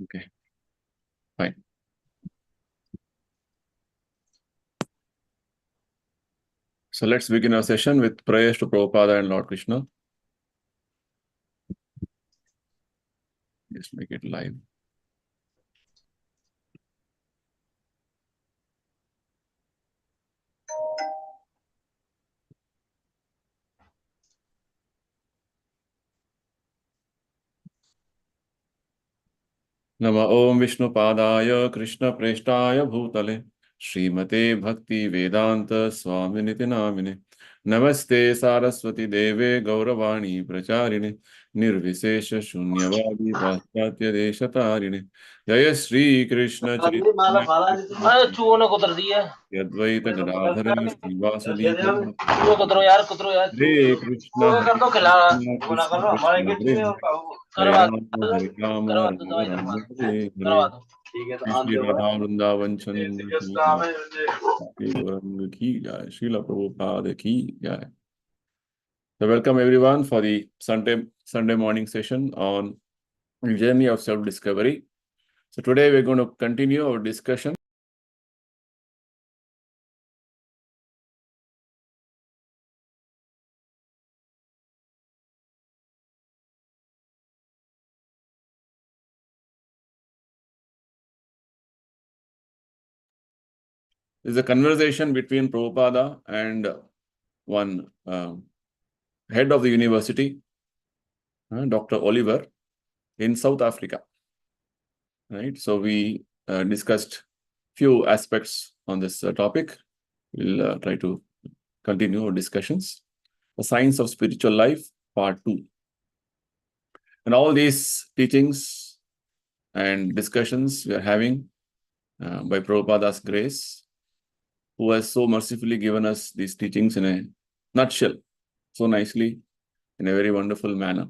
Okay, fine. So let's begin our session with prayers to Prabhupada and Lord Krishna. Just make it live. Nama Om Vishnu Padaya Krishna Preshtaya Bhutale Srimate Bhakti Vedanta Swami Namine Namaste Saraswati Deve Gauravani Pracharine Nirvisesha Shunyavadi Paschatya Deshatarine Jaya Sri Krishna Chaitanya Yadvaita Gadadhara Srivasadi Hare Krishna Krishna Krishna Hare Hare Rama Rama Rama Hare Hare Shri Radha Vrindavan Chandrodaya ki jai, Srila Prabhupada ki jai. So welcome everyone for the Sunday morning session on the journey of self-discovery. So today we're going to continue our discussion. There's a conversation between Prabhupada and one head of the university, Dr. Oliver, in South Africa. Right. So we discussed few aspects on this topic. We'll try to continue our discussions. The Science of Spiritual Life, Part 2. And all these teachings and discussions we are having by Prabhupada's grace, who has so mercifully given us these teachings in a nutshell, so nicely, in a very wonderful manner.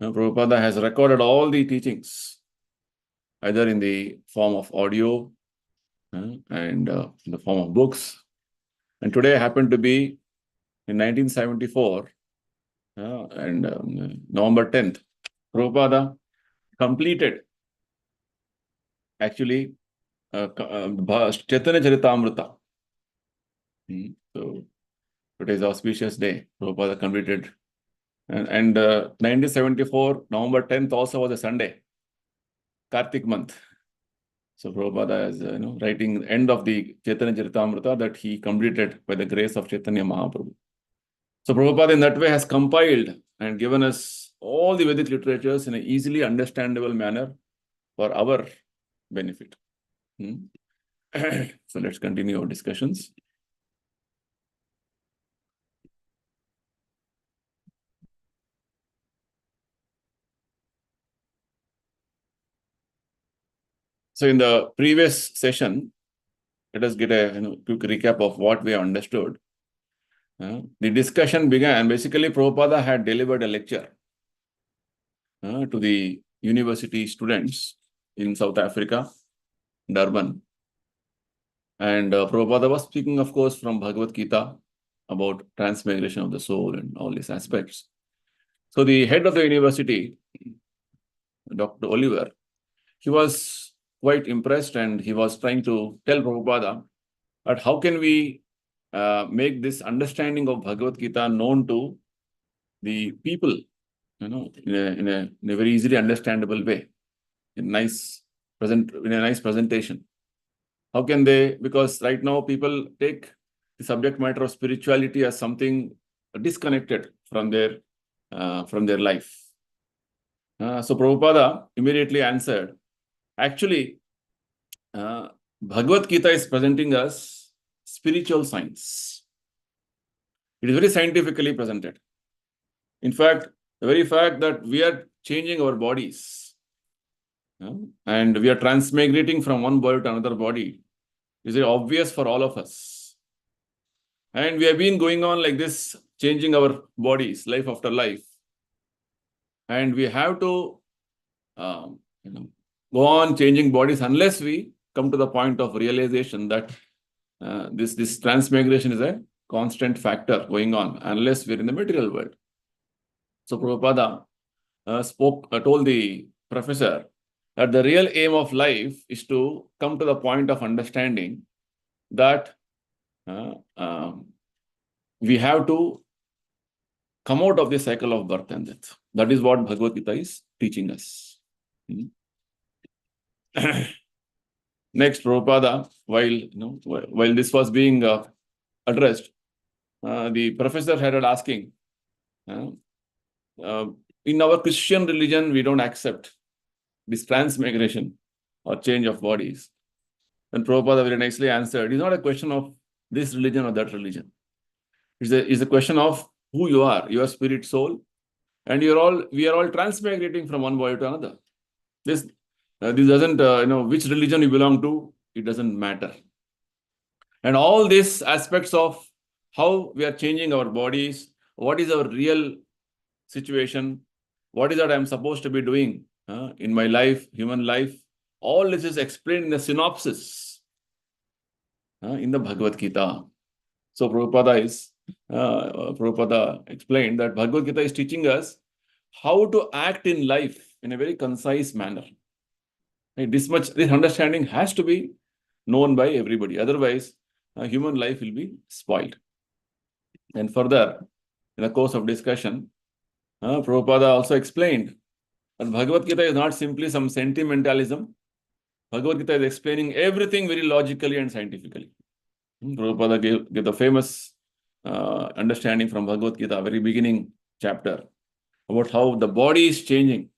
Now, Prabhupada has recorded all the teachings, either in the form of audio and in the form of books. And today happened to be in 1974 and November 10th, Prabhupada completed actually Chaitanya Charitamrita. So today's auspicious day. Prabhupada completed. And 1974, November 10th also was a Sunday, Kartik month. So Prabhupada is writing the end of the Chaitanya Charitamrita that he completed by the grace of Chaitanya Mahaprabhu. So Prabhupada in that way has compiled and given us all the Vedic literatures in an easily understandable manner for our benefit. So let's continue our discussions. So in the previous session, let us get a quick recap of what we understood. The discussion began, basically Prabhupada had delivered a lecture to the university students in South Africa, Durban. And Prabhupada was speaking, of course, from Bhagavad Gita about transmigration of the soul and all these aspects. So the head of the university, Dr. Oliver, he was quite impressed and he was trying to tell Prabhupada that how can we make this understanding of Bhagavad Gita known to the people, in a very easily understandable way, in a nice presentation. How can they? Because right now people take the subject matter of spirituality as something disconnected from their life. So Prabhupada immediately answered, actually, Bhagavad Gita is presenting us spiritual science. It is very scientifically presented. In fact, the very fact that we are changing our bodies and we are transmigrating from one body to another body is very obvious for all of us. And we have been going on like this, changing our bodies, life after life. And we have to go on changing bodies unless we come to the point of realization that this transmigration is a constant factor going on, unless we're in the material world. So Prabhupada told the professor that the real aim of life is to come to the point of understanding that we have to come out of the cycle of birth and death. That is what Bhagavad Gita is teaching us. Next, Prabhupada, while this was being addressed, the professor had asking, in our Christian religion, we don't accept this transmigration or change of bodies. And Prabhupada very nicely answered, it's not a question of this religion or that religion. It's a question of who you are, your spirit, soul, and we are all transmigrating from one body to another. This doesn't, which religion you belong to, it doesn't matter. And all these aspects of how we are changing our bodies, what is our real situation, what is that I'm supposed to be doing in my life, human life, all this is explained in the synopsis in the Bhagavad Gita. So Prabhupada explained that Bhagavad Gita is teaching us how to act in life in a very concise manner. This understanding has to be known by everybody. Otherwise, human life will be spoiled. And further, in the course of discussion, Prabhupada also explained that Bhagavad Gita is not simply some sentimentalism. Bhagavad Gita is explaining everything very logically and scientifically. Prabhupada gave the famous understanding from Bhagavad Gita, very beginning chapter, about how the body is changing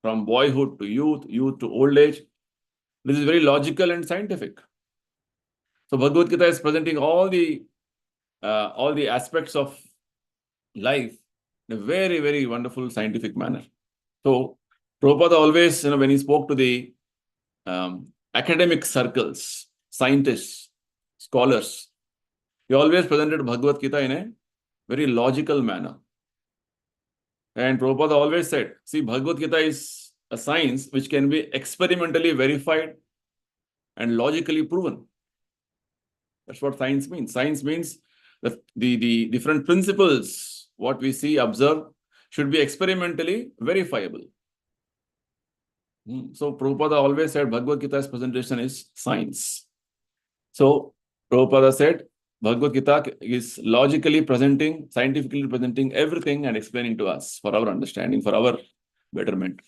from boyhood to youth, youth to old age. This is very logical and scientific. So Bhagavad Gita is presenting all the aspects of life in a very, very wonderful scientific manner. So Prabhupada always, when he spoke to the academic circles, scientists, scholars, he always presented Bhagavad Gita in a very logical manner. And Prabhupada always said, see, Bhagavad Gita is a science which can be experimentally verified and logically proven. That's what science means. Science means that the different principles, what we see, observe, should be experimentally verifiable. So Prabhupada always said Bhagavad Gita's presentation is science. So Prabhupada said Bhagavad Gita is logically presenting, scientifically presenting everything and explaining to us for our understanding, for our betterment.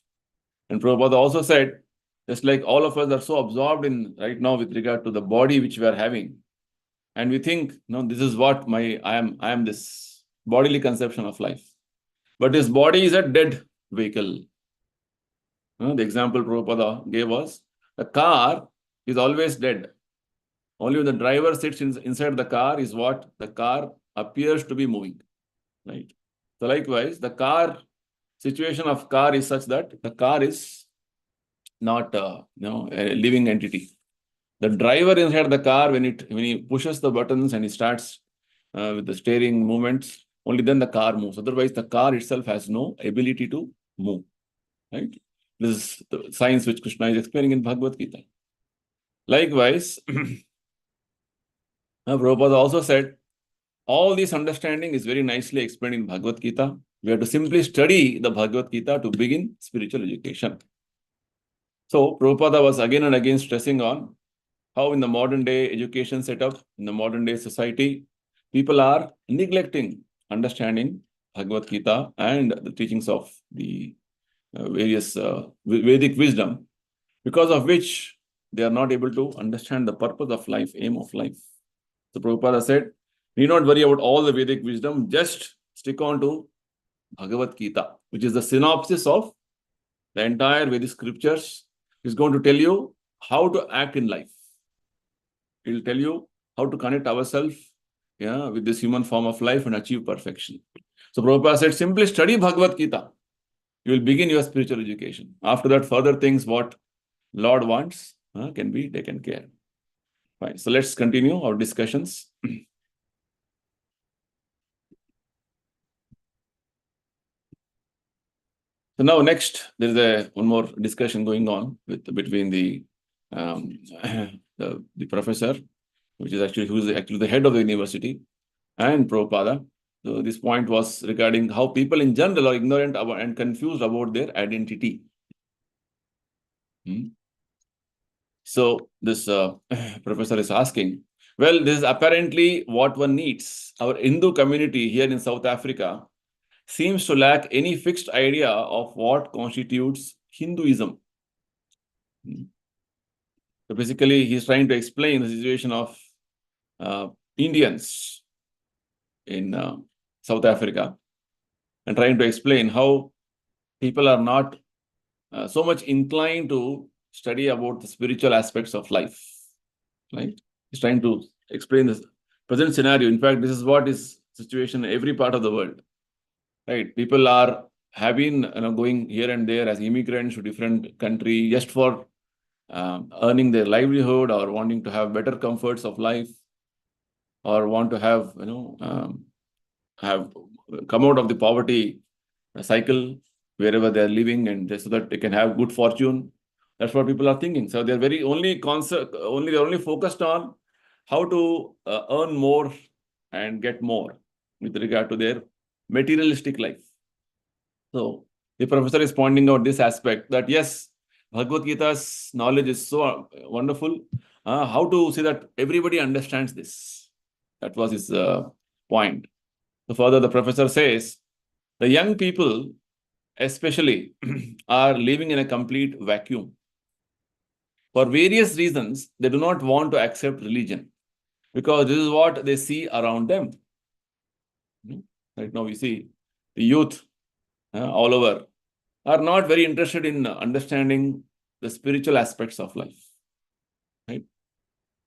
And Prabhupada also said, just like all of us are so absorbed in right now with regard to the body which we are having, and we think, no, this is what I am this bodily conception of life. But this body is a dead vehicle. The example Prabhupada gave was, the car is always dead. Only when the driver sits inside the car is what the car appears to be moving. Right? So likewise, the situation of car is such that the car is not a living entity. The driver inside the car, when he pushes the buttons and he starts with the steering movements, only then the car moves. Otherwise, the car itself has no ability to move. Right? This is the science which Krishna is explaining in Bhagavad Gita. Likewise, Prabhupada also said, all this understanding is very nicely explained in Bhagavad Gita. We have to simply study the Bhagavad Gita to begin spiritual education. So Prabhupada was again and again stressing on how in the modern day education setup, in the modern day society, people are neglecting understanding Bhagavad Gita and the teachings of the various Vedic wisdom, because of which they are not able to understand the purpose of life, aim of life. So Prabhupada said, need not worry about all the Vedic wisdom, just stick on to Bhagavad Gita, which is the synopsis of the entire Vedic scriptures. It's going to tell you how to act in life. It will tell you how to connect ourselves with this human form of life and achieve perfection. So Prabhupada said, simply study Bhagavad Gita. You will begin your spiritual education. After that, further things what Lord wants can be taken care. Fine. So let's continue our discussions. So now next, there is one more discussion going on between the professor, who is actually the head of the university, and Prabhupada. So this point was regarding how people in general are ignorant about and confused about their identity. Hmm? So this professor is asking, well, this is apparently what one needs. Our Hindu community here in South Africa seems to lack any fixed idea of what constitutes Hinduism. Hmm. So basically, he's trying to explain the situation of Indians in South Africa and trying to explain how people are not so much inclined to study about the spiritual aspects of life, right? He's trying to explain this present scenario. In fact, this is what is situation in every part of the world, right? People have been going here and there as immigrants to different country just for earning their livelihood or wanting to have better comforts of life or want to have have come out of the poverty cycle wherever they're living and so that they can have good fortune. That's what people are thinking. So they're they're only focused on how to earn more and get more with regard to their materialistic life. So the professor is pointing out this aspect that yes, Bhagavad Gita's knowledge is so wonderful. How to see that everybody understands this? That was his point. So further, the professor says the young people, especially, are living in a complete vacuum. For various reasons, they do not want to accept religion because this is what they see around them. Right now, we see the youth all over are not very interested in understanding the spiritual aspects of life. Right?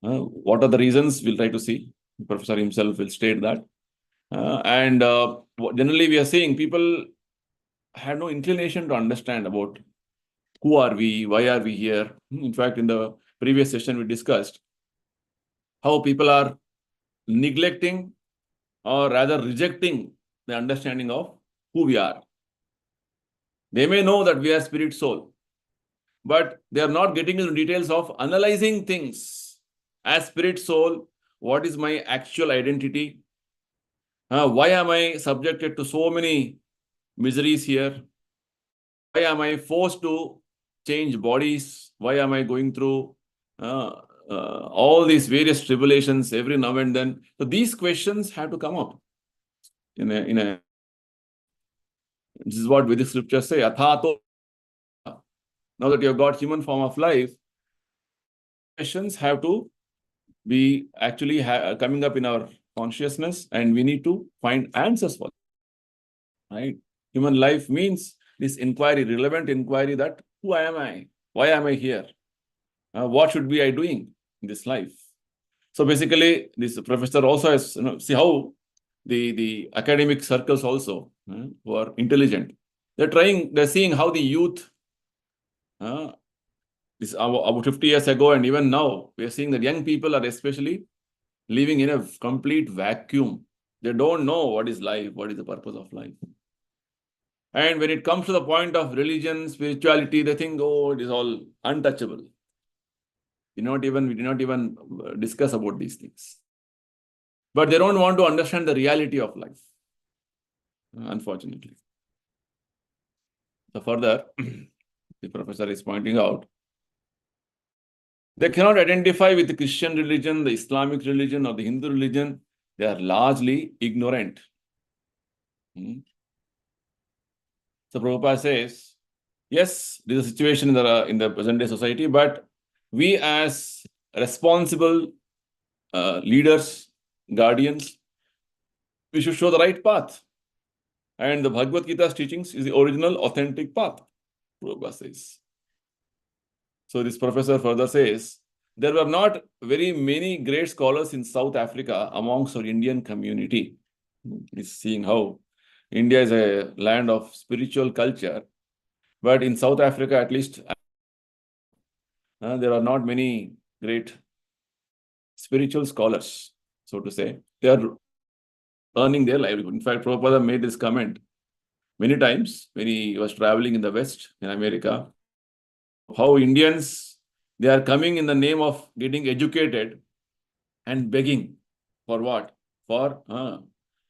What are the reasons? We'll try to see. The professor himself will state that. And generally, we are seeing people have no inclination to understand about who are we, why are we here. In fact, in the previous session, we discussed how people are neglecting or rather rejecting the understanding of who we are. They may know that we are spirit soul, but they are not getting into details of analyzing things. As spirit soul, what is my actual identity? Why am I subjected to so many miseries here? Why am I forced to change bodies? Why am I going through all these various tribulations every now and then? So these questions have to come up. This is what Vedic scriptures say. Athato. Now that you have got human form of life, questions have to be actually coming up in our consciousness, and we need to find answers for it. Right? Human life means this inquiry, relevant inquiry that who am I? Why am I here? What should be I doing in this life? So basically, this professor also has, see how the academic circles also, who are intelligent, they're seeing how the youth, this about 50 years ago and even now, we are seeing that young people are especially living in a complete vacuum. They don't know what is life, what is the purpose of life. And when it comes to the point of religion, spirituality, they think, oh, it is all untouchable. We did not even discuss about these things. But they don't want to understand the reality of life, unfortunately. So further, the professor is pointing out, they cannot identify with the Christian religion, the Islamic religion, or the Hindu religion. They are largely ignorant. So Prabhupada says, yes, there is a situation in the present day society, but we as responsible leaders, guardians, we should show the right path. And the Bhagavad Gita's teachings is the original, authentic path, Prabhupada says. So this professor further says, there were not very many great scholars in South Africa amongst our Indian community. He's seeing how India is a land of spiritual culture, but in South Africa, at least, there are not many great spiritual scholars, so to say. They are earning their livelihood. In fact, Prabhupada made this comment many times when he was traveling in the West, in America, how Indians, they are coming in the name of getting educated and begging for what? For,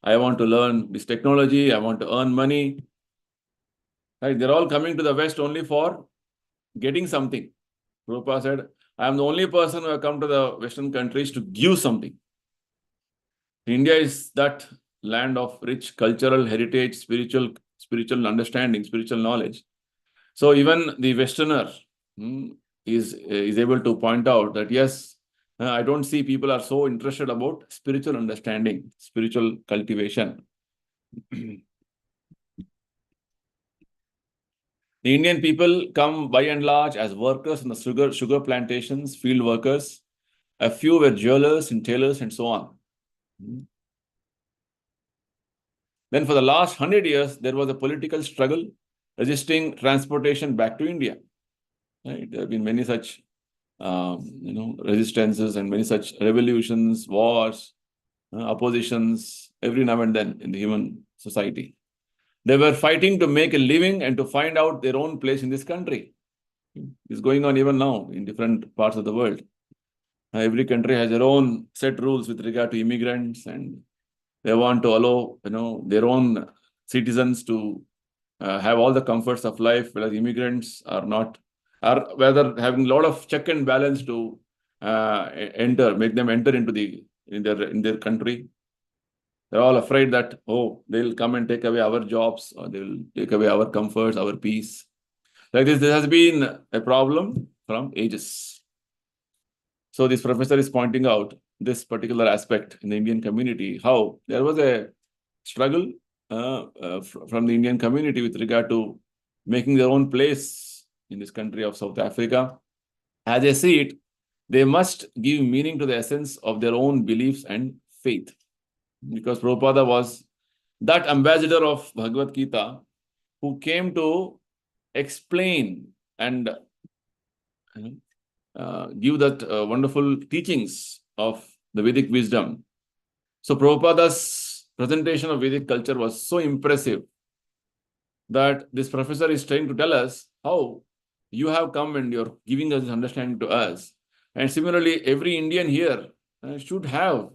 I want to learn this technology, I want to earn money. Right? They're all coming to the West only for getting something. Prabhupada said, I am the only person who have come to the Western countries to give something. India is that land of rich cultural heritage, spiritual understanding, spiritual knowledge. So even the Westerner is able to point out that, yes, I don't see people are so interested about spiritual understanding, spiritual cultivation. The Indian people come by and large as workers in the sugar plantations, field workers. A few were jewelers and tailors and so on. Then for the last 100 years, there was a political struggle resisting transportation back to India. Right? There have been many such resistances and many such revolutions, wars, oppositions, every now and then in the human society. They were fighting to make a living and to find out their own place in this country. It's going on even now in different parts of the world. Every country has their own set rules with regard to immigrants, and they want to allow their own citizens to have all the comforts of life, whereas immigrants are rather having a lot of check and balance to make them enter into in their country. They're all afraid that, they'll come and take away our jobs, or they will take away our comforts, our peace. Like this has been a problem from ages. So this professor is pointing out this particular aspect in the Indian community, how there was a struggle from the Indian community with regard to making their own place in this country of South Africa. As I see it, they must give meaning to the essence of their own beliefs and faith. Because Prabhupada was that ambassador of Bhagavad Gita who came to explain and give that wonderful teachings of the Vedic wisdom. So Prabhupada's presentation of Vedic culture was so impressive that this professor is trying to tell us how you have come and you're giving us this understanding to us. And similarly, every Indian here should have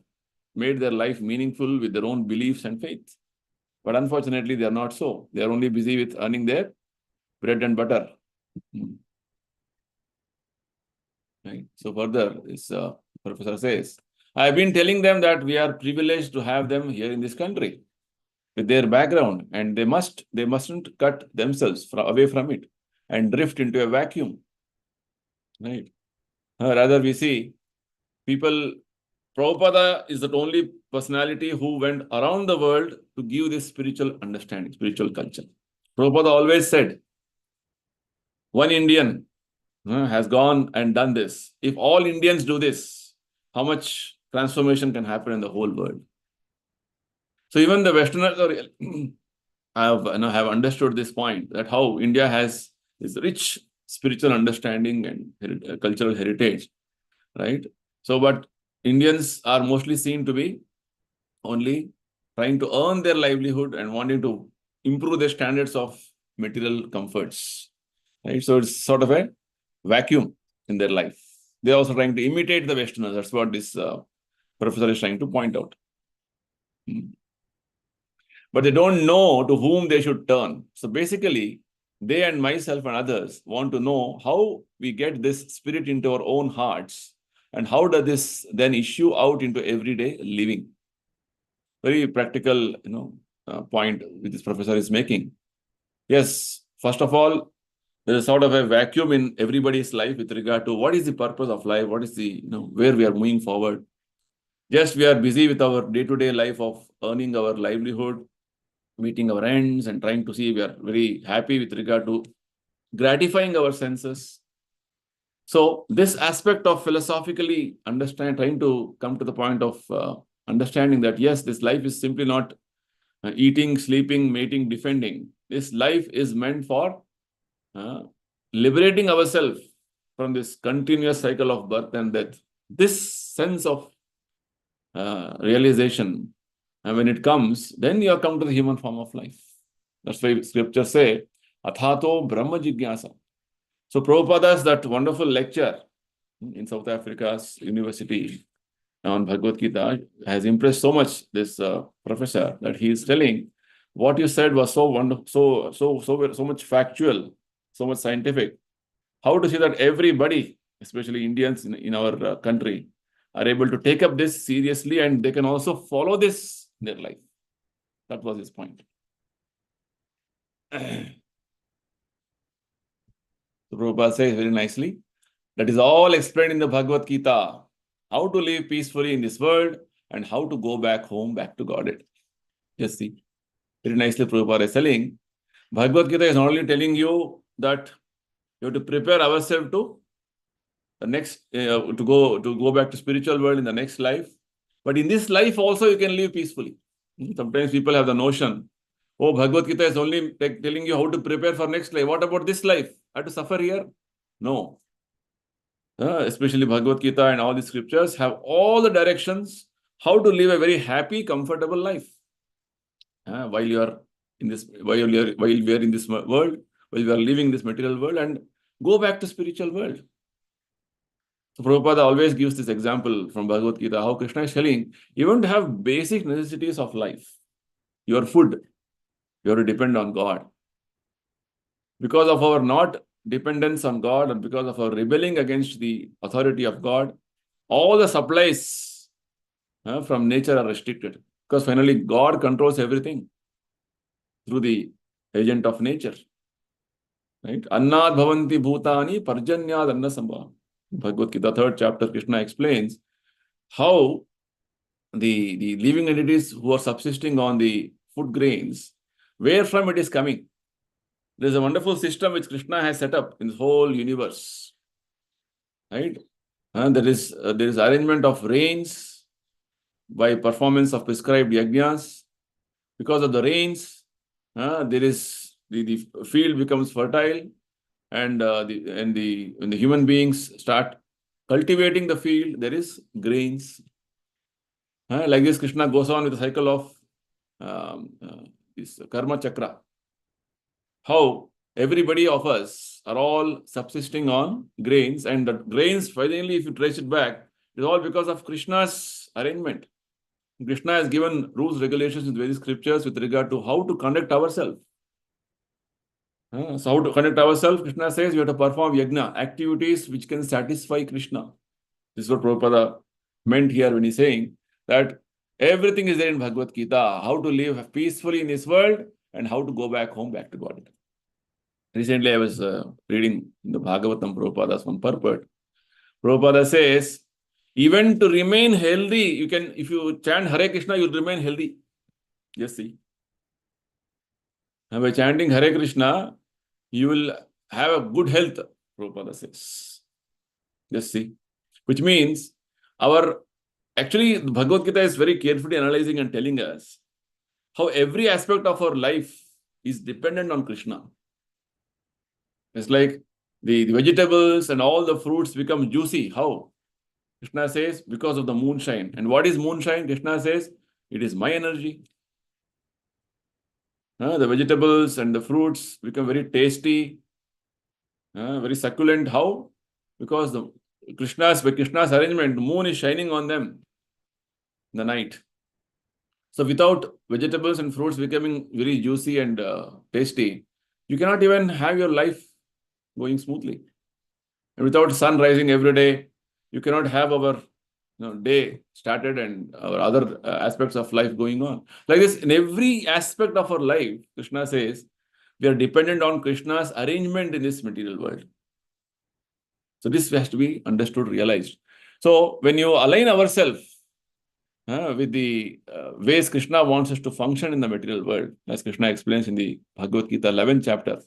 made their life meaningful with their own beliefs and faith. But unfortunately, they are not so. They are only busy with earning their bread and butter. Right. So further, this professor says, I have been telling them that we are privileged to have them here in this country with their background, and they mustn't cut themselves away from it and drift into a vacuum. Right. Rather, we see people. Prabhupada is the only personality who went around the world to give this spiritual understanding, spiritual culture. Prabhupada always said, one Indian has gone and done this. If all Indians do this, how much transformation can happen in the whole world? So even the Westerners have understood this point, that how India has this rich spiritual understanding and cultural heritage, right? So, but Indians are mostly seen to be only trying to earn their livelihood and wanting to improve their standards of material comforts, right? So it's sort of a vacuum in their life. They're also trying to imitate the Westerners. That's what this professor is trying to point out. But they don't know to whom they should turn. So basically, they and myself and others want to know how we get this spirit into our own hearts, and how does this then issue out into everyday living. Very practical, point which this professor is making. Yes, first of all, there is sort of a vacuum in everybody's life with regard to what is the purpose of life, what is the, where we are moving forward. Just we are busy with our day-to-day life of earning our livelihood, meeting our ends, and trying to see we are very happy with regard to gratifying our senses. So this aspect of philosophically trying to come to the point of understanding that, yes, this life is simply not eating, sleeping, mating, defending. This life is meant for liberating ourselves from this continuous cycle of birth and death. This sense of realization, and when it comes, then you have come to the human form of life. That's why scriptures say, Athato Brahma Jigyasa. So Prabhupada's that wonderful lecture in South Africa's university on Bhagavad Gita has impressed so much this professor that he is telling what you said was so wonderful, so much factual, so much scientific. How to see that everybody especially Indians in our country, are able to take up this seriously, and they can also follow this in their life. That was his point. So Prabhupada says very nicely, that is all explained in the Bhagavad Gita. How to live peacefully in this world and how to go back home, back to Godhead. Just see. Very nicely Prabhupada is telling, Bhagavad Gita is not only telling you that you have to prepare ourselves to the next, to go back to spiritual world in the next life, but in this life also you can live peacefully. Sometimes people have the notion, oh, Bhagavad Gita is only telling you how to prepare for next life. What about this life? I have to suffer here? No. Especially Bhagavad Gita and all the scriptures have all the directions how to live a very happy, comfortable life. While we are in this world, while we are living this material world, and go back to spiritual world. So Prabhupada always gives this example from Bhagavad Gita, how Krishna is telling, even to have basic necessities of life, your food, you have to depend on God. Because of our not dependence on God and because of our rebelling against the authority of God, all the supplies from nature are restricted. Because finally, God controls everything through the agent of nature. Right? Annad bhavanti bhutani parjanyad anna sambhavam. Bhagavad Gita, 3rd chapter, Krishna explains how the living entities who are subsisting on the food grains, where from it is coming. There is a wonderful system which Krishna has set up in the whole universe. Right? And there is arrangement of rains by performance of prescribed yajnas. Because of the rains, there is the field becomes fertile, and when the human beings start cultivating the field, there is grains. Like this, Krishna goes on with the cycle of this karma chakra. How everybody of us are all subsisting on grains, and the grains, finally, if you trace it back, it is all because of Krishna's arrangement. Krishna has given rules, regulations in various scriptures with regard to how to conduct ourselves. So how to conduct ourselves? Krishna says we have to perform yajna, activities which can satisfy Krishna. This is what Prabhupada meant here when he's saying that everything is there in Bhagavad Gita, how to live peacefully in this world and how to go back home, back to God. Recently, I was reading the Bhagavatam, Prabhupada's one purport. Prabhupada says, even to remain healthy, you can, if you chant Hare Krishna, you'll remain healthy. Just see. And by chanting Hare Krishna, you will have a good health, Prabhupada says. Just see. Which means, actually, Bhagavad Gita is very carefully analyzing and telling us how every aspect of our life is dependent on Krishna. It's like the vegetables and all the fruits become juicy. How? Krishna says, because of the moonshine. And what is moonshine? Krishna says, it is my energy. The vegetables and the fruits become very tasty, very succulent. How? Because by Krishna's arrangement, the moon is shining on them in the night. So without vegetables and fruits becoming very juicy and tasty, you cannot even have your life going smoothly. And without sun rising every day, you cannot have our day started and our other aspects of life going on. Like this, in every aspect of our life, Krishna says, we are dependent on Krishna's arrangement in this material world. So this has to be understood, realized. So when you align ourselves with the ways Krishna wants us to function in the material world, as Krishna explains in the Bhagavad Gita 11th chapter,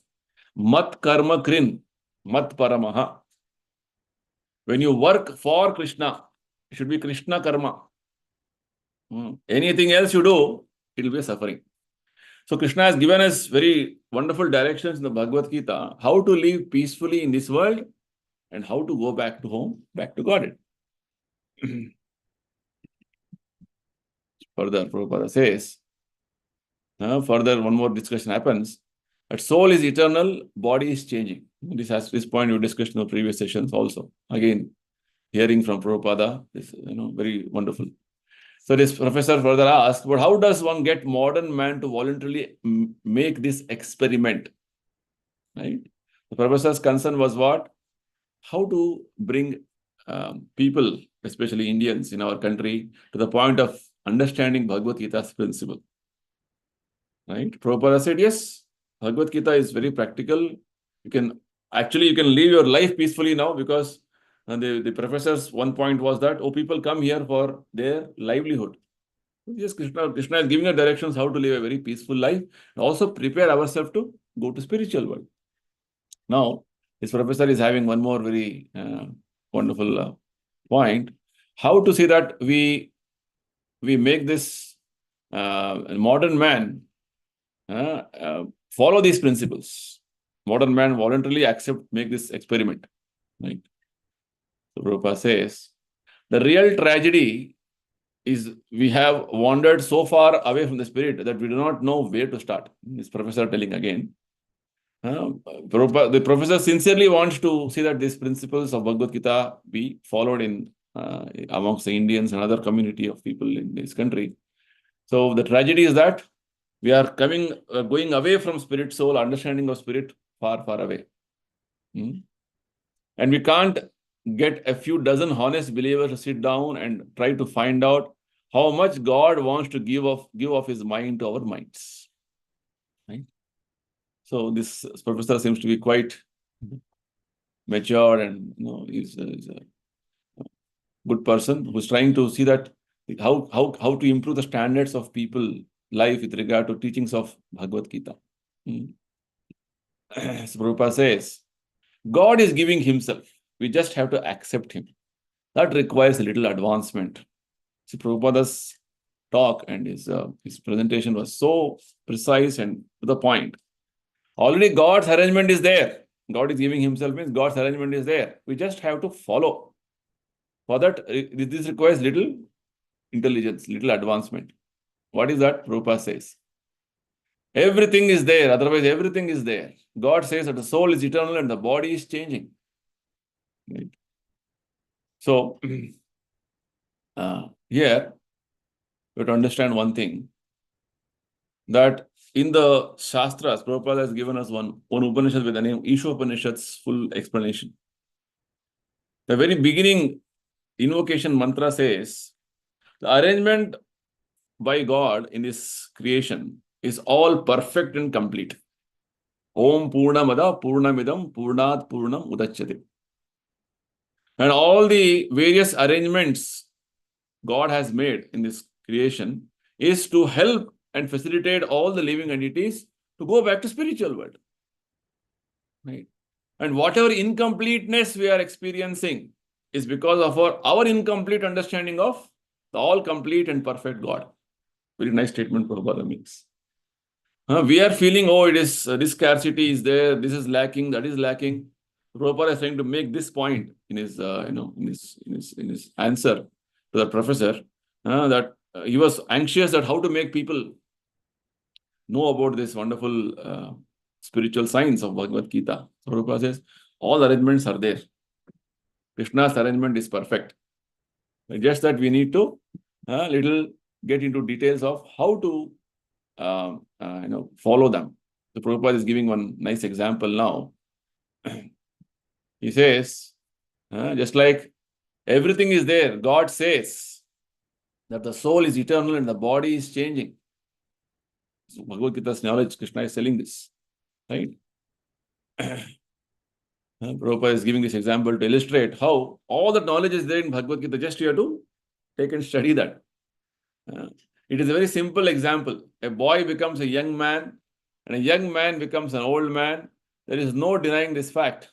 Mat karma krin, mat paramaha. When you work for Krishna, it should be Krishna karma. Anything else you do, it will be a suffering. So Krishna has given us very wonderful directions in the Bhagavad Gita, how to live peacefully in this world and how to go back to home, back to Godhead. Further, Prabhupada says, further one more discussion happens, that soul is eternal, body is changing. This point we discussed in the previous sessions also. Again, hearing from Prabhupada is very wonderful. So this professor further asked, but how does one get modern man to voluntarily make this experiment? Right? The professor's concern was what? how to bring people, especially Indians in our country, to the point of understanding Bhagavad Gita's principle. Right? Prabhupada said, yes, Bhagavad Gita is very practical. You can live your life peacefully now, because the professor's one point was that, people come here for their livelihood. Yes, Krishna is giving us directions how to live a very peaceful life, and also prepare ourselves to go to spiritual world. Now, this professor is having one more very wonderful point, how to see that we make this modern man follow these principles. Modern man voluntarily make this experiment. Right? So Prabhupada says, the real tragedy is we have wandered so far away from the spirit that we do not know where to start. This professor telling again. The professor sincerely wants to see that these principles of Bhagavad Gita be followed in amongst the Indians and other community of people in this country. So the tragedy is that we are going away from spirit, soul, understanding of spirit far, far away. And we can't get a few dozen honest believers to sit down and try to find out how much God wants to give of his mind to our minds. Right? So this professor seems to be quite mature, and he's a good person who's trying to see that how to improve the standards of people life with regard to teachings of Bhagavad Gita. So Prabhupada says, God is giving himself. We just have to accept him. That requires a little advancement. See, Prabhupada's talk and his presentation was so precise and to the point. Already God's arrangement is there. God is giving himself means God's arrangement is there. We just have to follow. For that, this requires little intelligence, little advancement. What is that? Prabhupada says, everything is there. Otherwise, everything is there. God says that the soul is eternal and the body is changing. Right? So, here, we have to understand one thing, that in the Shastras, Prabhupada has given us one Upanishad with the name Ishopanishad's full explanation. The very beginning invocation mantra says, the arrangement by God in this creation is all perfect and complete. Om Purnamada Purnamidam Purnat Purnam Udachyate. And all the various arrangements God has made in this creation is to help and facilitate all the living entities to go back to spiritual world. Right? And whatever incompleteness we are experiencing is because of our incomplete understanding of the all-complete and perfect God. Very nice statement Prabhupada makes. We are feeling, it is this scarcity is there, this is lacking, that is lacking. Prabhupada is trying to make this point in his answer to the professor, that he was anxious at how to make people know about this wonderful spiritual science of Bhagavad Gita. So Prabhupada says, all arrangements are there. Krishna's arrangement is perfect. Just that we need to little get into details of how to follow them. So Prabhupada is giving one nice example now. He says, just like everything is there, God says that the soul is eternal and the body is changing. So Bhagavad Gita's knowledge, Krishna is telling this. Right? Prabhupada is giving this example to illustrate how all the knowledge is there in Bhagavad Gita. Just you have to take and study that. It is a very simple example. A boy becomes a young man, and a young man becomes an old man. There is no denying this fact.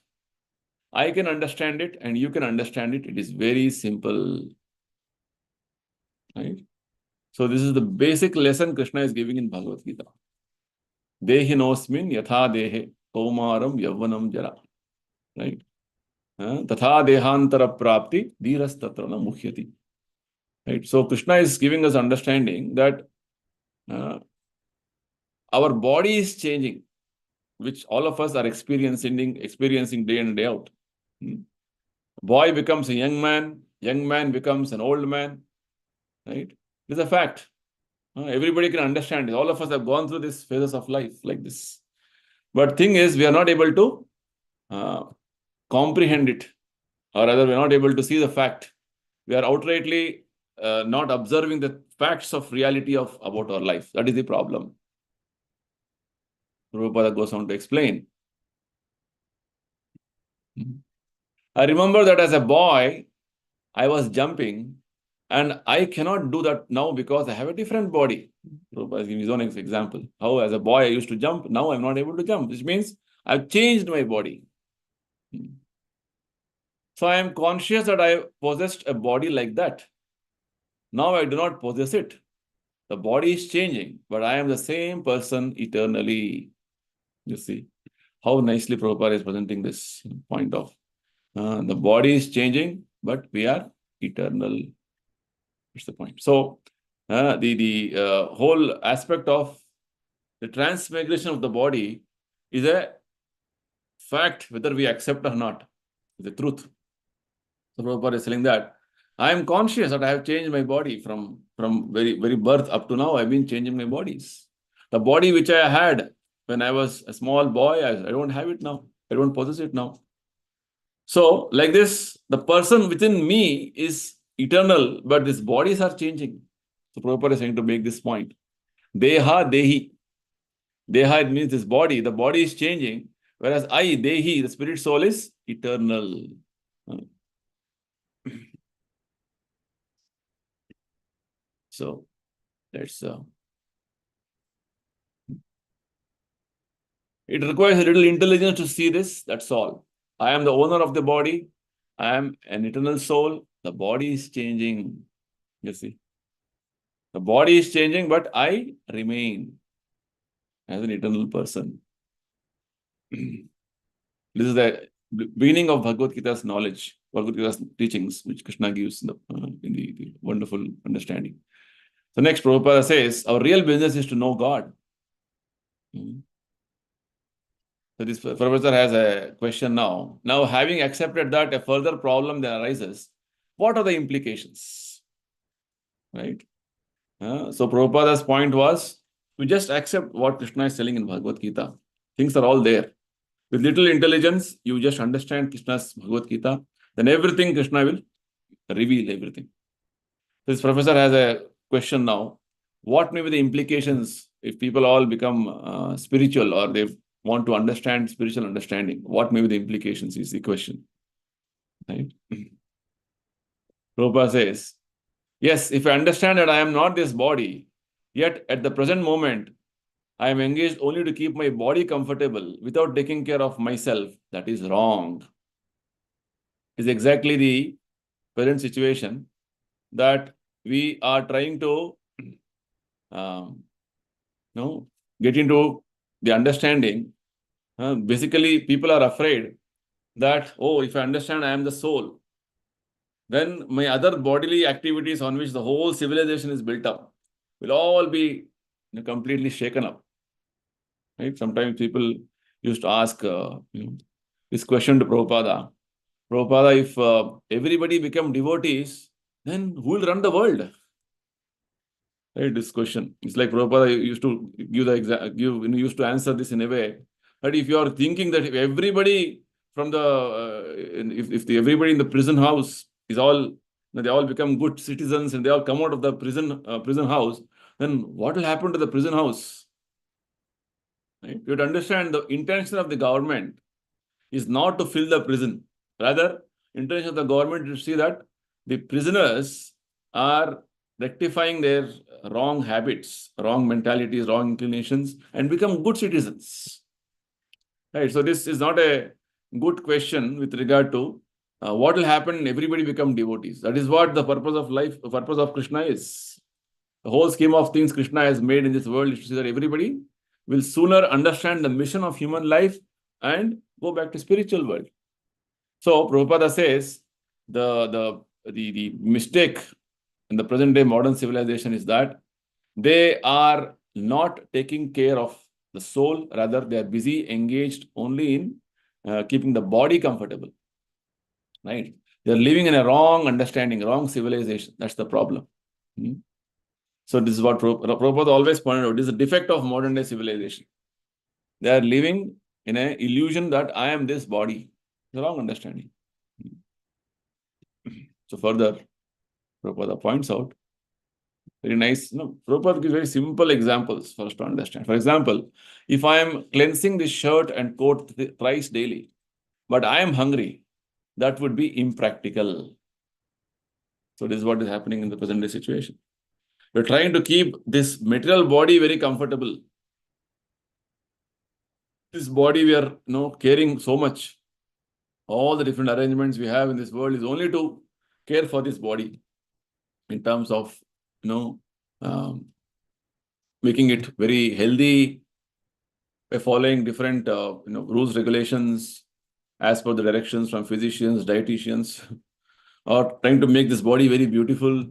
I can understand it, and you can understand it. It is very simple. Right? So this is the basic lesson Krishna is giving in Bhagavad Gita. Dehinosmin yatha dehe kaumaram yavvanam jara. Right? Tatha dehantara prapti dhiras tatra na muhyati. Right? So Krishna is giving us understanding that our body is changing, which all of us are experiencing day in and day out. Boy becomes a young man becomes an old man. Right? It is a fact. Everybody can understand it. All of us have gone through these phases of life like this. But thing is, we are not able to comprehend it or rather we're not able to see the fact. We are outrightly not observing the facts of reality about our life. That is the problem. Prabhupada goes on to explain. I remember that as a boy, I was jumping, and I cannot do that now because I have a different body. Prabhupada is giving his own example. How as a boy I used to jump, now I'm not able to jump, which means I've changed my body. So I am conscious that I possessed a body like that. Now I do not possess it. The body is changing, but I am the same person eternally. You see how nicely Prabhupada is presenting this point of the body is changing, but we are eternal. That's the point. So the whole aspect of the transmigration of the body is a fact, whether we accept or not. It's the truth. So Prabhupada is saying that I am conscious that I have changed my body from very birth up to now. I've been changing my bodies. The body which I had when I was a small boy, I don't have it now. I don't possess it now. So like this, the person within me is eternal, but these bodies are changing. So Prabhupada is saying to make this point. Deha, Dehi. Deha, it means this body. The body is changing, whereas I, Dehi, the spirit soul is eternal. So that's it requires a little intelligence to see this. That's all. I am the owner of the body. I am an eternal soul. The body is changing. You see, the body is changing, but I remain as an eternal person. This is the beginning of Bhagavad Gita's knowledge, Bhagavad Gita's teachings, which Krishna gives in the wonderful understanding. So next, Prabhupada says, our real business is to know God. So this professor has a question now. Now, having accepted that a further problem then arises, what are the implications? Right? So Prabhupada's point was, to just accept what Krishna is telling in Bhagavad Gita. Things are all there. With little intelligence, you just understand Krishna's Bhagavad Gita, then everything Krishna will reveal everything. This professor has a question now. What may be the implications if people all become spiritual, or they want to understand spiritual understanding? What may be the implications is the question. Right? Prabhupada says, yes, if I understand that I am not this body, yet at the present moment, I am engaged only to keep my body comfortable without taking care of myself, that is wrong. It's exactly the present situation that we are trying to get into the understanding. Basically, people are afraid that, oh, if I understand I am the soul, then my other bodily activities on which the whole civilization is built up will all be completely shaken up. Right? Sometimes people used to ask this question to Prabhupada. Prabhupada, if everybody become devotees, then who will run the world? Right? This question. It's like Prabhupada used to used to answer this in a way. But if you are thinking that if everybody from everybody in the prison house is all, they all become good citizens and they all come out of the prison house, then what will happen to the prison house? Right? You have to understand the intention of the government is not to fill the prison. Rather, intention of the government is to see that the prisoners are rectifying their wrong habits, wrong mentalities, wrong inclinations, and become good citizens. Right. So this is not a good question with regard to what will happen when everybody become devotees. That is what the purpose of life, the purpose of Krishna is. The whole scheme of things Krishna has made in this world is to see that everybody will sooner understand the mission of human life and go back to spiritual world. So Prabhupada says the mistake in the present day modern civilization is that they are not taking care of the soul. Rather, they are busy, engaged only in keeping the body comfortable. Right? They are living in a wrong understanding, wrong civilization. That's the problem. So this is what Prabhupada always pointed out. This is a defect of modern day civilization. They are living in an illusion that I am this body. It's a wrong understanding. So further, Prabhupada points out, very nice, Prabhupada gives very simple examples for us to understand. For example, if I am cleansing this shirt and coat thrice daily, but I am hungry, that would be impractical. So this is what is happening in the present day situation. We're trying to keep this material body very comfortable. This body we are caring so much. All the different arrangements we have in this world is only to care for this body in terms of making it very healthy by following different rules, regulations as per the directions from physicians, dietitians, or trying to make this body very beautiful,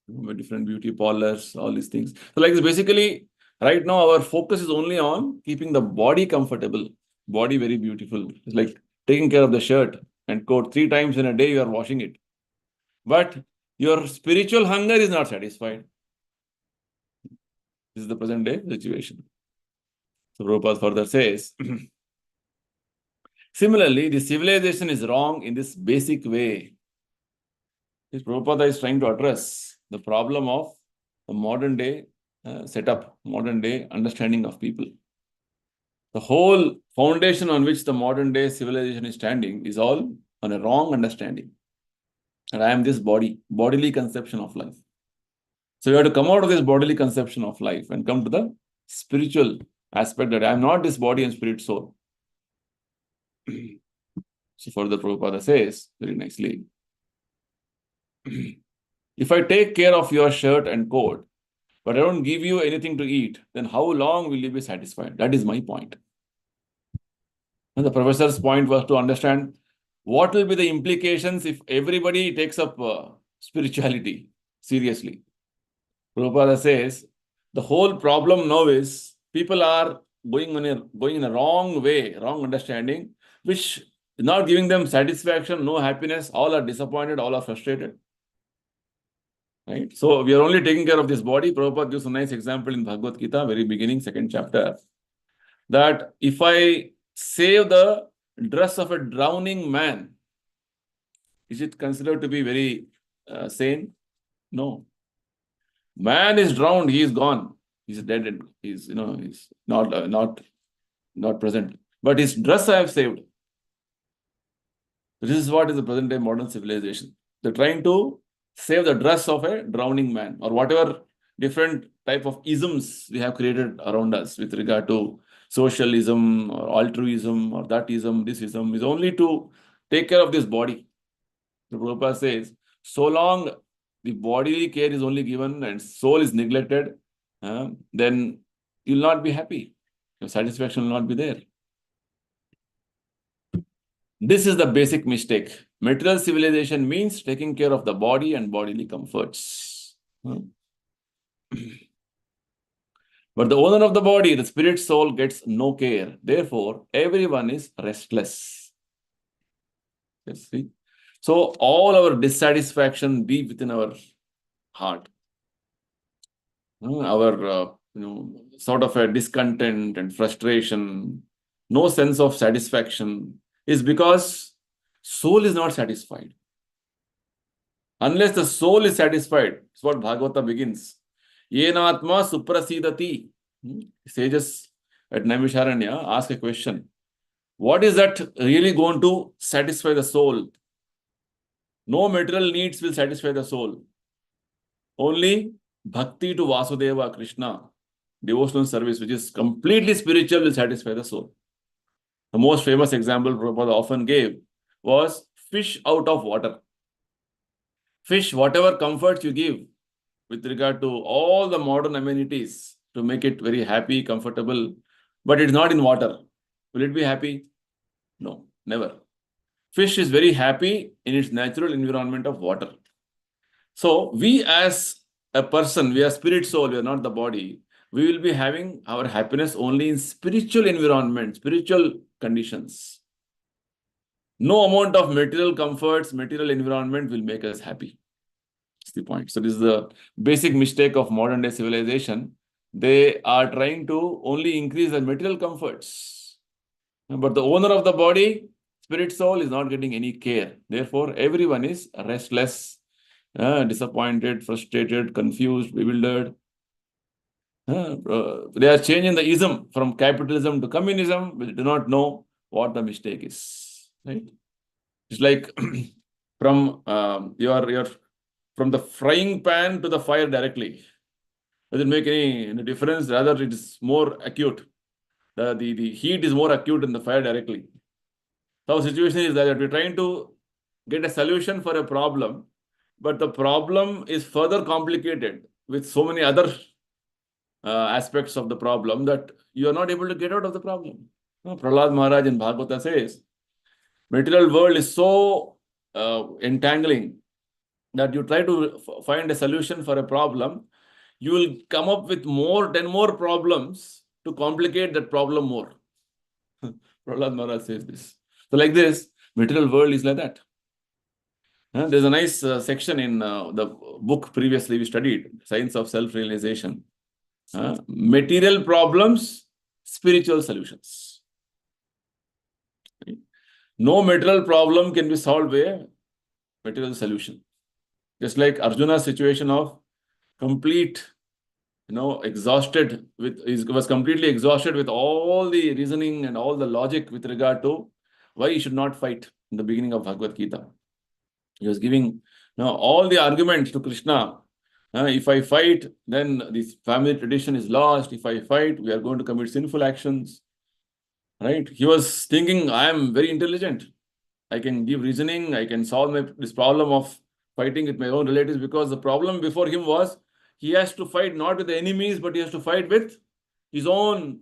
with different beauty parlors, all these things. So like this, basically, right now our focus is only on keeping the body comfortable, body very beautiful. It's like taking care of the shirt and coat 3 times in a day, you are washing it. But your spiritual hunger is not satisfied. This is the present day situation. So Prabhupada further says, similarly, the civilization is wrong in this basic way. This Prabhupada is trying to address the problem of the modern day setup, modern day understanding of people. The whole foundation on which the modern day civilization is standing is all on a wrong understanding. And I am this bodily conception of life. So you have to come out of this bodily conception of life and come to the spiritual aspect that I am not this body and spirit soul. So further Prabhupada says very nicely, if I take care of your shirt and coat, but I don't give you anything to eat, then how long will you be satisfied? That is my point. And the professor's point was to understand what will be the implications if everybody takes up spirituality seriously. Prabhupada says the whole problem now is people are going in a wrong way, wrong understanding, which is not giving them satisfaction, no happiness. All are disappointed, all are frustrated. Right? So we are only taking care of this body. Prabhupada gives a nice example in Bhagavad Gita, very beginning, 2nd chapter, that if I save the dress of a drowning man, is it considered to be very sane? No. Man is drowned, he is gone. He's dead and he's not present. But his dress I have saved. This is what is the present day modern civilization. They're trying to save the dress of a drowning man, or whatever different type of isms we have created around us with regard to socialism or altruism or that ism, this ism, is only to take care of this body. The Prabhupada says, so long the bodily care is only given and soul is neglected, then you'll not be happy. Your satisfaction will not be there. This is the basic mistake. Material civilization means taking care of the body and bodily comforts. But the owner of the body, the spirit soul, gets no care. Therefore, everyone is restless. Let's see. So all our dissatisfaction be within our heart. Our sort of a discontent and frustration, no sense of satisfaction, is because soul is not satisfied. Unless the soul is satisfied, that's what Bhagavata begins. Yenatma suprasidati. Sages at Naimisharanya ask a question. What is that really going to satisfy the soul? No material needs will satisfy the soul. Only bhakti to Vasudeva Krishna, devotional service, which is completely spiritual, will satisfy the soul. The most famous example Prabhupada often gave was fish out of water. Fish, whatever comforts you give with regard to all the modern amenities to make it very happy, comfortable, but it's not in water. Will it be happy? No, never. Fish is very happy in its natural environment of water. So we as a person, we are spirit soul, we are not the body. We will be having our happiness only in spiritual environment, spiritual conditions. No amount of material comforts, material environment will make us happy. That's the point. So this is the basic mistake of modern day civilization. They are trying to only increase the material comforts. But the owner of the body, spirit soul is not getting any care. Therefore, everyone is restless, disappointed, frustrated, confused, bewildered. They are changing the ism from capitalism to communism. We do not know what the mistake is. Right? It's like from your from the frying pan to the fire directly. Does it make any difference? Rather, it is more acute. The heat is more acute in the fire directly. So our situation is that we're trying to get a solution for a problem, but the problem is further complicated with so many other aspects of the problem that you are not able to get out of the problem. Prahlad Maharaj in Bhagavata says, material world is so entangling that you try to find a solution for a problem, you will come up with 10 more problems to complicate that problem more. Prahlad Maharaj says this. So like this, material world is like that. There's a nice section in the book previously we studied, Science of Self-Realization. Material problems, spiritual solutions. No material problem can be solved by a material solution. Just like Arjuna's situation of complete, exhausted was completely exhausted with all the reasoning and all the logic with regard to why he should not fight in the beginning of Bhagavad Gita. He was giving all the arguments to Krishna. If I fight, then this family tradition is lost. If I fight, we are going to commit sinful actions. Right? He was thinking, I am very intelligent. I can give reasoning. I can solve this problem of fighting with my own relatives, because the problem before him was he has to fight not with the enemies, but he has to fight with his own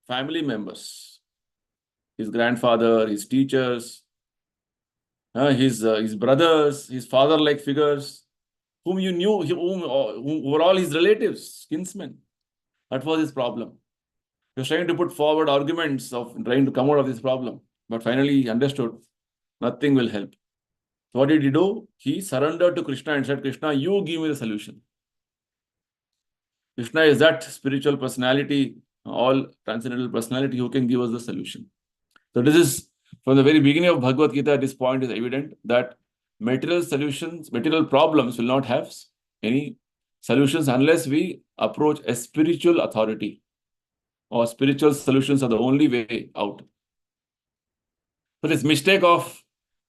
family members, his grandfather, his teachers, his brothers, his father-like figures, whom you knew, who were all his relatives, kinsmen. That was his problem. He was trying to put forward arguments of trying to come out of this problem. But finally he understood nothing will help. So what did he do? He surrendered to Krishna and said, Krishna, you give me the solution. Krishna is that spiritual personality, all transcendental personality who can give us the solution. So this is, from the very beginning of Bhagavad Gita, this point is evident that material solutions, material problems will not have any solutions unless we approach a spiritual authority, or spiritual solutions are the only way out. So this mistake of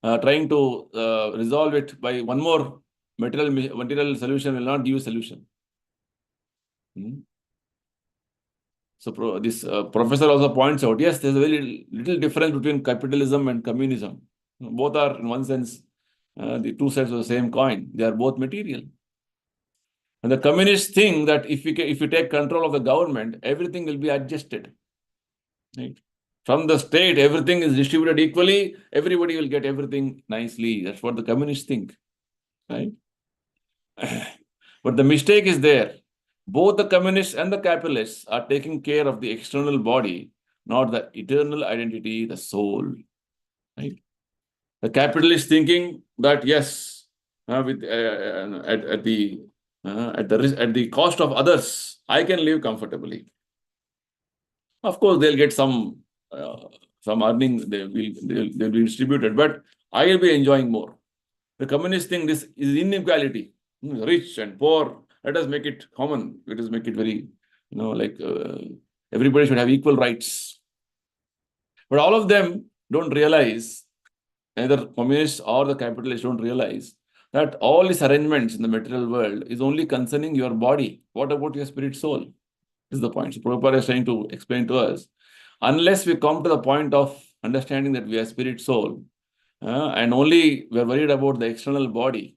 trying to resolve it by one more material solution will not give you solution. So this professor also points out, yes, there's a very little difference between capitalism and communism. Both are, in one sense, the two sides of the same coin. They are both material. And the communists think that if you take control of the government, everything will be adjusted. Right? From the state, everything is distributed equally. Everybody will get everything nicely. That's what the communists think. Right? But the mistake is there. Both the communists and the capitalists are taking care of the external body, not the eternal identity, the soul. Right? The capitalist thinking that yes, at the cost of others, I can live comfortably. Of course, they'll get some earning. They'll be distributed, but I will be enjoying more. The communist think this is inequality, rich and poor. Let us make it common. Let us make it very, everybody should have equal rights. But all of them don't realize, neither communists or the capitalists don't realize, that all these arrangements in the material world is only concerning your body. What about your spirit soul? This is the point. So Prabhupada is trying to explain to us, unless we come to the point of understanding that we are spirit soul, and only we are worried about the external body,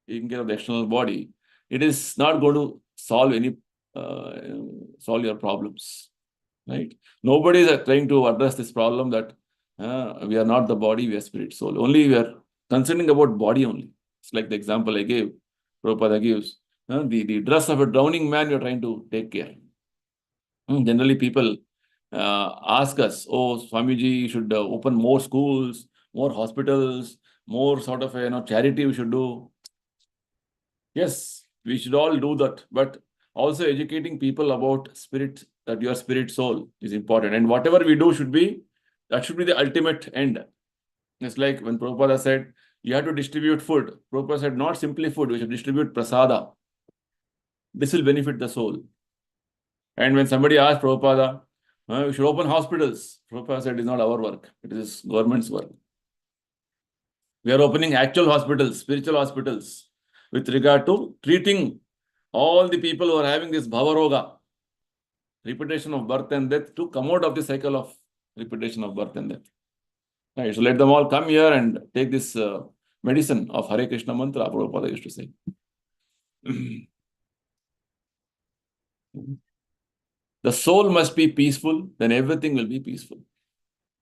taking care of the external body, it is not going to solve your problems. Right? Nobody is trying to address this problem that we are not the body, we are spirit soul. Only we are concerning about body only. It's like the example I gave, Prabhupada gives. The dress of a drowning man, you are trying to take care. Generally, people ask us, oh, Swamiji, you should open more schools, more hospitals, more sort of charity we should do. Yes, we should all do that. But also educating people about spirit, that your spirit soul is important. And whatever we do should be the ultimate end. It's like when Prabhupada said, you have to distribute food. Prabhupada said, not simply food, we should distribute prasada. This will benefit the soul. And when somebody asked Prabhupada, we should open hospitals, Prabhupada said, it's not our work, it is government's work. We are opening actual hospitals, spiritual hospitals, with regard to treating all the people who are having this bhavaroga, repetition of birth and death, to come out of the cycle of repetition of birth and death. Right, so let them all come here and take this medicine of Hare Krishna mantra, Prabhupada used to say. The soul must be peaceful, then everything will be peaceful.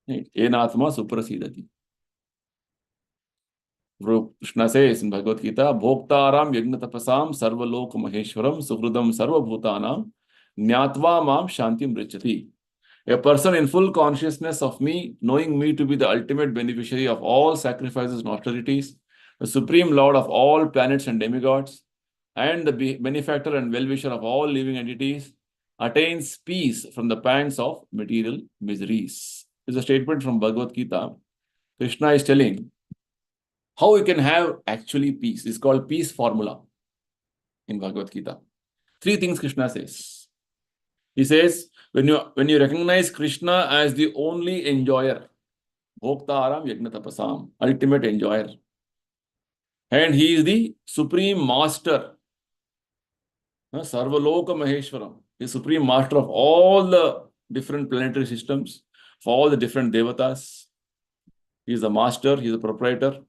Right? Enatma suprasidati. Krishna says in Bhagavad Gita, Bhoktaram yagnatapasam sarvalok maheshwaram suhridam sarvabhutanam nyatva mam shantim brichati. A person in full consciousness of me, knowing me to be the ultimate beneficiary of all sacrifices and austerities, the supreme lord of all planets and demigods, and the benefactor and well-wisher of all living entities, attains peace from the pangs of material miseries. This is a statement from Bhagavad Gita. Krishna is telling how we can have actually peace. It's called peace formula in Bhagavad Gita. 3 things Krishna says. He says, when you recognize Krishna as the only enjoyer, Bhoktaram Yagnatapasam, ultimate enjoyer, and he is the supreme master, Sarvaloka Maheshwaram, the supreme master of all the different planetary systems, for all the different devatas. He is the master, he is the proprietor,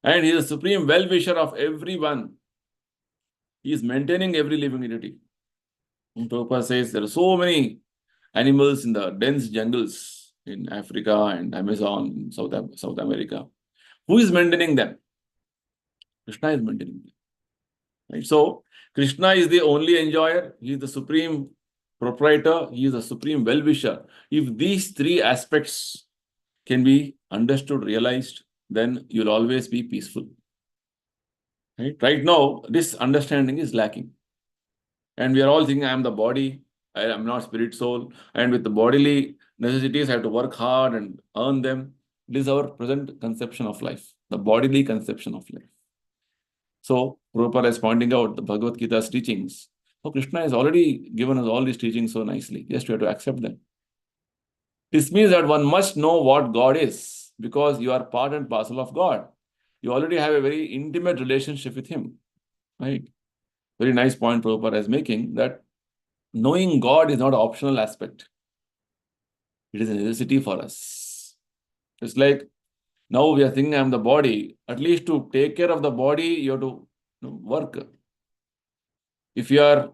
and he is the supreme well-wisher of everyone. He is maintaining every living entity. Prabhupada says there are so many animals in the dense jungles in Africa and Amazon, South America. Who is maintaining them? Krishna is maintaining them. Right? So, Krishna is the only enjoyer. He is the supreme proprietor. He is the supreme well-wisher. If these 3 aspects can be understood, realized, then you'll always be peaceful. Right now, this understanding is lacking. And we are all thinking, I am the body, I am not spirit soul, and with the bodily necessities, I have to work hard and earn them. This is our present conception of life, the bodily conception of life. So, Prabhupada is pointing out the Bhagavad Gita's teachings. So, Krishna has already given us all these teachings so nicely. Just we have to accept them. This means that one must know what God is, because you are part and parcel of God. You already have a very intimate relationship with Him. Right? Very nice point Prabhupada is making, that knowing God is not an optional aspect. It is a necessity for us. It's like, now we are thinking I am the body. At least to take care of the body, you have to work. If you are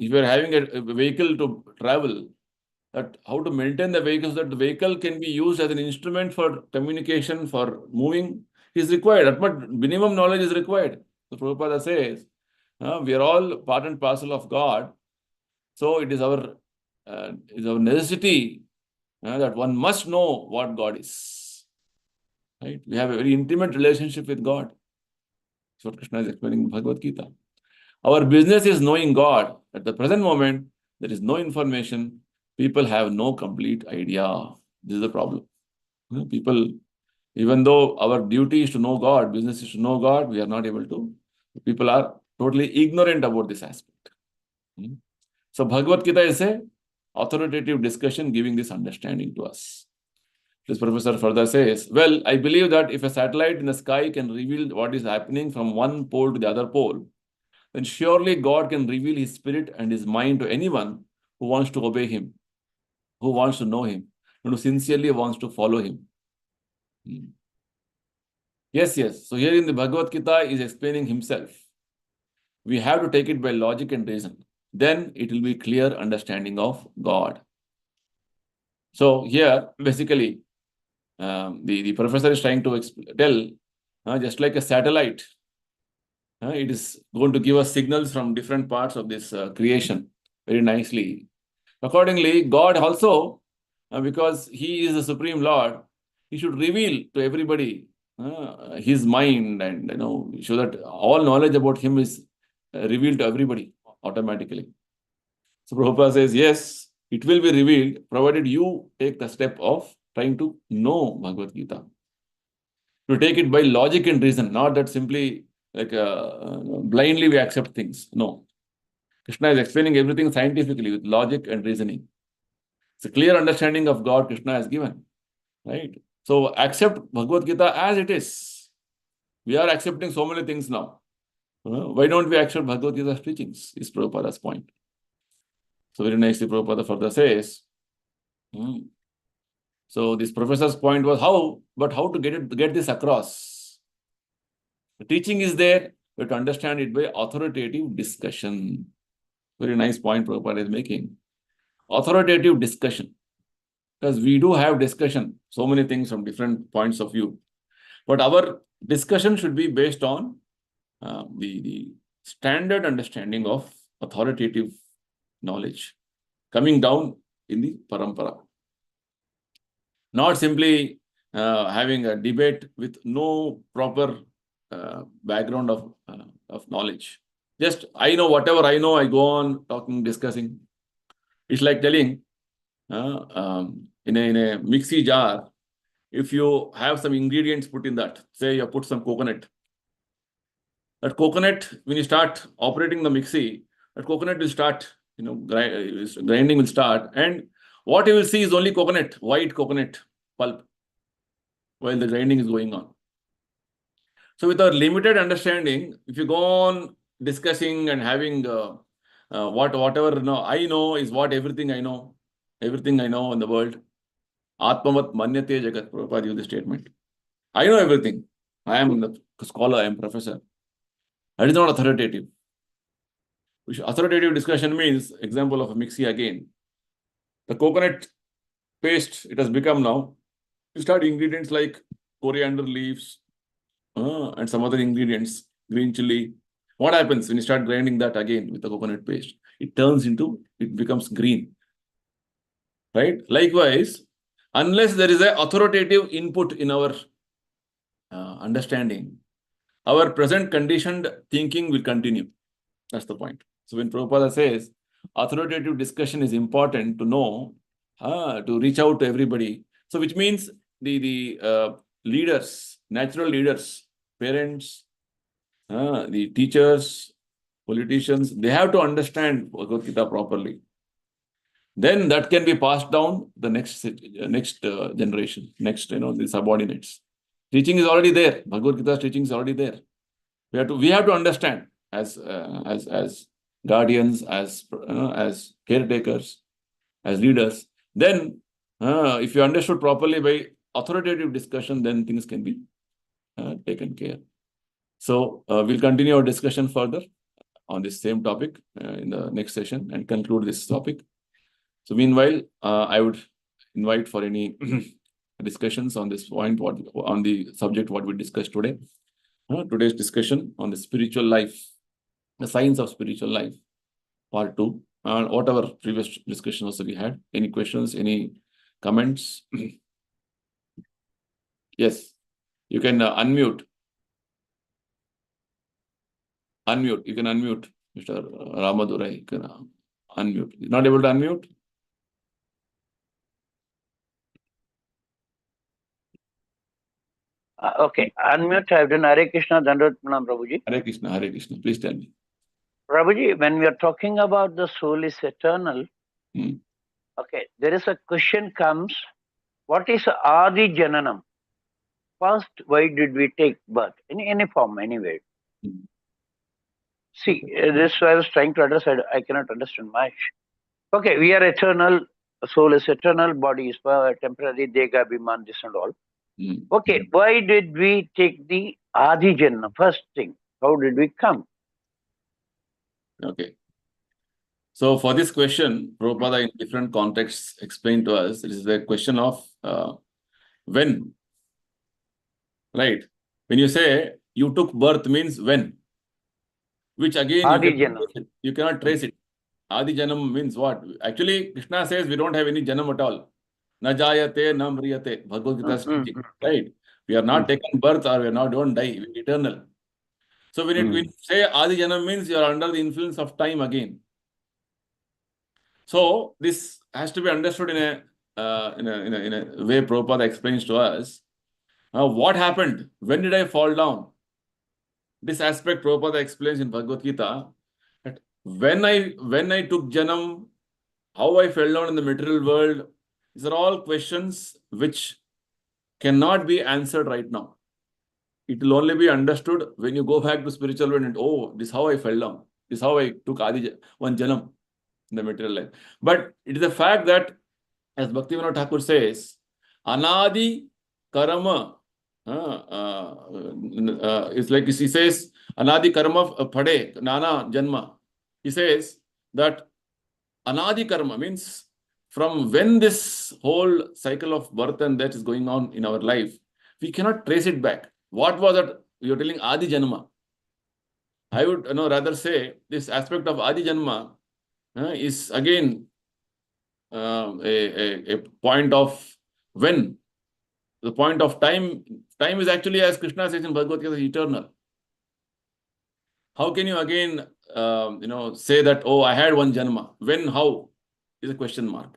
having a vehicle to travel, that how to maintain the vehicle so that the vehicle can be used as an instrument for communication, for moving, is required. But minimum knowledge is required. So Prabhupada says, we are all part and parcel of God. So it is our necessity that one must know what God is. Right? We have a very intimate relationship with God. That's what Krishna is explaining in Bhagavad Gita. Our business is knowing God. At the present moment, there is no information. People have no complete idea. This is the problem. People, even though our duty is to know God, business is to know God, we are not able to. People are totally ignorant about this aspect. So Bhagavad Gita is a authoritative discussion giving this understanding to us. This professor further says, well, I believe that if a satellite in the sky can reveal what is happening from one pole to the other pole, then surely God can reveal His spirit and His mind to anyone who wants to obey Him, who wants to know Him, and who sincerely wants to follow Him. Yes. So here in the Bhagavad Gita is explaining Himself. We have to take it by logic and reason. Then it will be clear understanding of God. So here, basically, the professor is trying to tell, just like a satellite, it is going to give us signals from different parts of this creation very nicely. Accordingly, God also, because He is the Supreme Lord, He should reveal to everybody His mind, and so that all knowledge about Him is revealed to everybody automatically. So Prabhupada says, yes, it will be revealed provided you take the step of trying to know Bhagavad Gita. To take it by logic and reason, not that simply like blindly we accept things. No. Krishna is explaining everything scientifically with logic and reasoning. It's a clear understanding of God Krishna has given. Right? So accept Bhagavad Gita as it is. We are accepting so many things now. Why don't we accept Bhagavad Gita's teachings? Is Prabhupada's point. So very nicely Prabhupada further says, so this professor's point was how to get this across. The teaching is there, but to understand it by authoritative discussion. Very nice point Prabhupada is making. Authoritative discussion. Because we do have discussion, so many things from different points of view. But our discussion should be based on the standard understanding of authoritative knowledge coming down in the parampara. Not simply having a debate with no proper background of knowledge. Just I know whatever I know, I go on talking, discussing. It's like telling in a mixie jar, if you have some ingredients put in that, say you put some coconut. That coconut, when you start operating the mixie, that coconut will start, grinding will start, and what you will see is only coconut, white coconut pulp, while the grinding is going on. So with our limited understanding, if you go on discussing and having whatever I know is what everything I know in the world. Atmavat manyate jagat, Prabhupada used the statement. I know everything. I am a scholar, I am a professor. That is not authoritative. Authoritative discussion means, example of a mixie again. The coconut paste, it has become now. You start ingredients like coriander leaves and some other ingredients, green chili. What happens when you start grinding that again with the coconut paste? It becomes green. Right? Likewise, unless there is an authoritative input in our understanding, our present conditioned thinking will continue. That's the point. So when Prabhupada says authoritative discussion is important to know, to reach out to everybody. So which means the leaders, natural leaders, parents, the teachers, politicians, they have to understand Bhagavad Gita properly. Then that can be passed down the next generation, the subordinates. Teaching is already there. Bhagavad Gita's teaching is already there. We have to understand as guardians, as caretakers, as leaders. Then, if you understood properly by authoritative discussion, then things can be taken care. So we'll continue our discussion further on this same topic in the next session and conclude this topic. So meanwhile, I would invite for any discussions on this point, on the subject what we discussed today. Today's discussion on the spiritual life, the science of spiritual life, part 2, whatever previous discussion also we had. Any questions, any comments? Yes, you can unmute. You can unmute, Mr. Ramadurai. You can unmute. Not able to unmute? Okay, unmute. I've done. Hare Krishna, Dandot Pranam, Prabhuji. Hare Krishna. Please tell me. Prabhuji, when we are talking about the soul is eternal, okay, there is a question comes, what is Adi Jananam? First, why did we take birth? In any form, anyway. See, this I was trying to address, I cannot understand much. Okay, we are eternal, soul is eternal, body is temporary, Dega, Bhiman, this and all. Okay, why did we take the Adi Janna? First thing, how did we come? Okay. So for this question, Prabhupada in different contexts explained to us, it is a question of when. Right? When you say you took birth means when. Which again, you cannot trace it. Adi Janam means what? Actually, Krishna says we don't have any Janam at all. Na jayate, na mriyate. Bhagavad Gita is teaching. Right? We are not taken birth or we are not don't die. We are eternal. So when we say Adi Janam means you are under the influence of time again. So this has to be understood in a way Prabhupada explains to us. What happened? When did I fall down? This aspect Prabhupada explains in Bhagavad Gita, that when I took Janam, how I fell down in the material world, these are all questions which cannot be answered right now. It will only be understood when you go back to spiritual world and, oh, this is how I fell down. This is how I took one Janam in the material life. But it is a fact that, as Bhaktivinoda Thakur says, Anadi Karma, it's like he says, Anadi Karma Phade, Nana Janma. He says that Anadi Karma means from when this whole cycle of birth and death is going on in our life, we cannot trace it back. What was that? You're telling Adi Janma. I would rather say this aspect of Adi Janma is again a point of when. The point of time. Time is actually, as Krishna says in Bhagavad Gita, eternal. How can you again say that, oh, I had one Janma? When, how, is a question mark.